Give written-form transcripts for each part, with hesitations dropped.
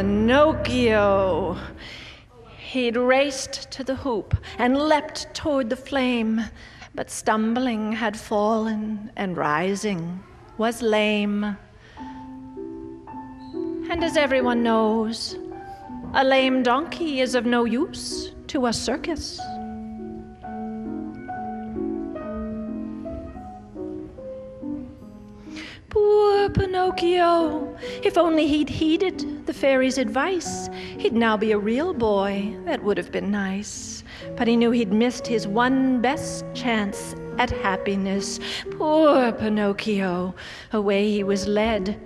Pinocchio! He'd raced to the hoop and leapt toward the flame, but stumbling had fallen, and rising was lame. And as everyone knows, a lame donkey is of no use to a circus. Poor Pinocchio! If only he'd heeded the fairy's advice, he'd now be a real boy. That would have been nice. But he knew he'd missed his one best chance at happiness. Poor Pinocchio! Away he was led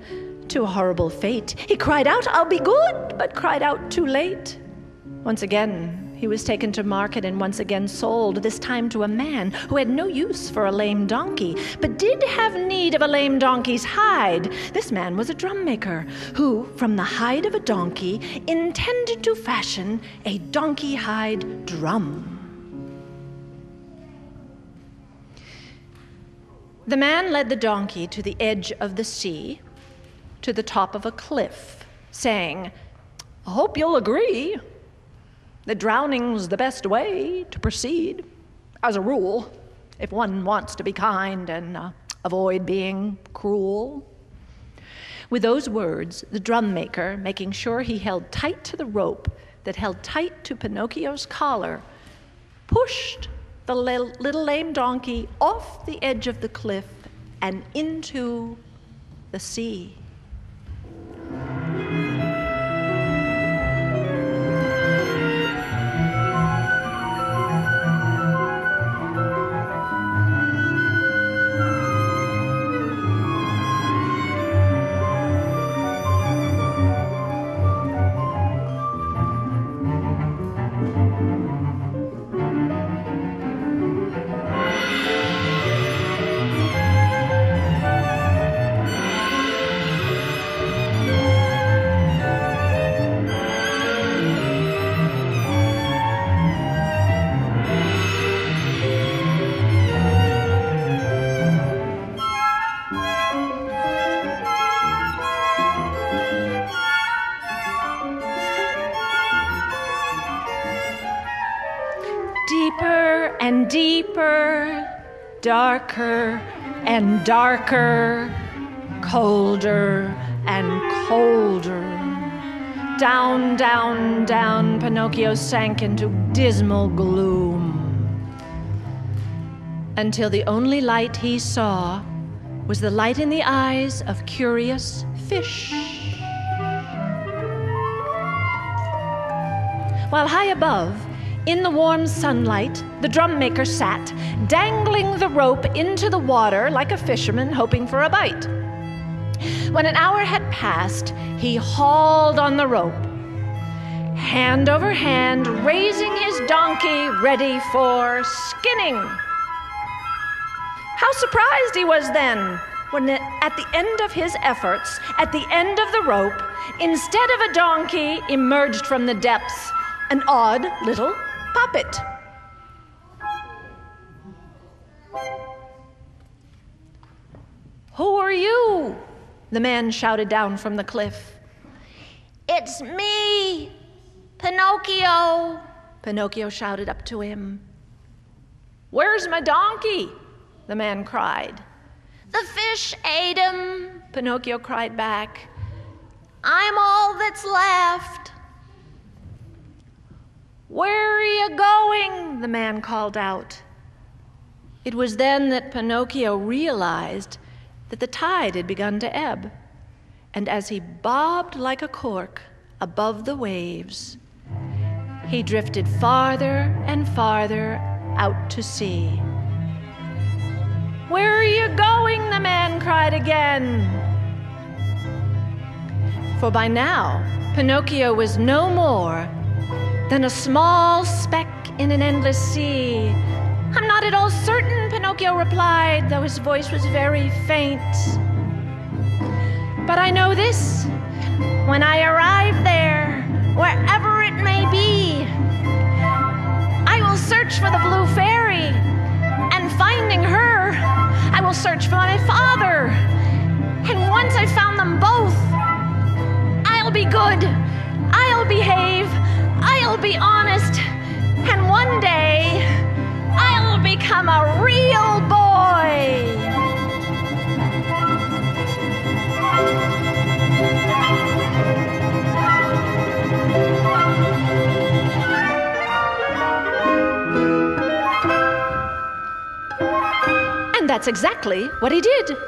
to a horrible fate. He cried out, "I'll be good," but cried out too late. Once again, he was taken to market and once again sold, this time to a man who had no use for a lame donkey, but did have need of a lame donkey's hide. This man was a drum maker, who, from the hide of a donkey, intended to fashion a donkey hide drum. The man led the donkey to the edge of the sea, to the top of a cliff, saying, "I hope you'll agree that drowning's the best way to proceed, as a rule, if one wants to be kind and avoid being cruel." With those words, the drum maker, making sure he held tight to the rope that held tight to Pinocchio's collar, pushed the little lame donkey off the edge of the cliff and into the sea. Deeper and deeper, darker and darker, colder and colder. Down, down, down, Pinocchio sank into dismal gloom, until the only light he saw was the light in the eyes of curious fish. While high above, in the warm sunlight, the drum maker sat, dangling the rope into the water like a fisherman hoping for a bite. When an hour had passed, he hauled on the rope, hand over hand, raising his donkey ready for skinning. How surprised he was then, when at the end of his efforts, at the end of the rope, instead of a donkey, emerged from the depths an odd little puppet. "Who are you?" the man shouted down from the cliff. "It's me, Pinocchio," Pinocchio shouted up to him. "Where's my donkey?" the man cried. "The fish ate him," Pinocchio cried back. "I'm all that's left." "Where are you going?" the man called out. It was then that Pinocchio realized that the tide had begun to ebb, and as he bobbed like a cork above the waves, he drifted farther and farther out to sea. "Where are you going?" the man cried again. For by now, Pinocchio was no more than a small speck in an endless sea. "I'm not at all certain," Pinocchio replied, though his voice was very faint. "But I know this: when I arrive there, wherever it may be, I will search for the Blue Fairy, and finding her, I will search for my father. And once I've found them both, I'll be good I'll be honest, and one day I'll become a real boy. And that's exactly what he did.